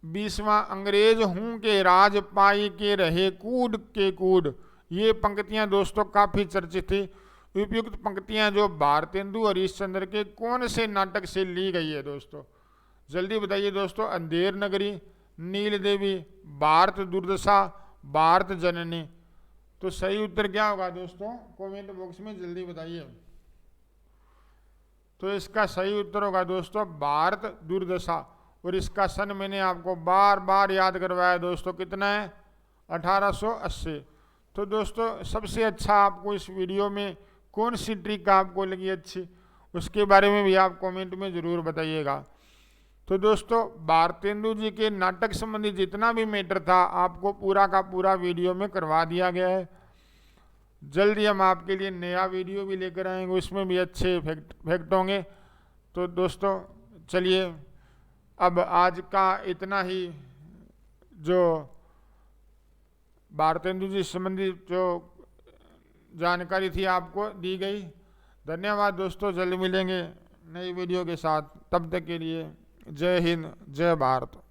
20वां अंग्रेज हूं के राज पाई के रहे कूद के कूद। ये पंक्तियां दोस्तों काफी चर्चित थी। उपयुक्त पंक्तियां जो भारतेंदु हरिश्चंद्र के कौन से नाटक से ली गई है दोस्तों, जल्दी बताइए दोस्तों। अंधेर नगरी, नील देवी, भारत दुर्दशा, भारत जननी। तो सही उत्तर क्या होगा दोस्तों, कमेंट बॉक्स में जल्दी बताइए। तो इसका सही उत्तर होगा दोस्तों भारत दुर्दशा। और इसका सन मैंने आपको बार बार याद करवाया दोस्तों, कितना है, 1880। तो दोस्तों सबसे अच्छा आपको इस वीडियो में कौन सी ट्रिक आपको लगी अच्छी, उसके बारे में भी आप कमेंट में ज़रूर बताइएगा। तो दोस्तों भारतेंदु जी के नाटक संबंधी जितना भी मैटर था आपको पूरा का पूरा वीडियो में करवा दिया गया है। जल्दी हम आपके लिए नया वीडियो भी लेकर आएंगे, उसमें भी अच्छे फैक्ट होंगे। तो दोस्तों चलिए अब आज का इतना ही, जो भारतेंदु जी संबंधी जो जानकारी थी आपको दी गई। धन्यवाद दोस्तों, जल्द मिलेंगे नई वीडियो के साथ। तब तक के लिए जय हिंद, जय भारत।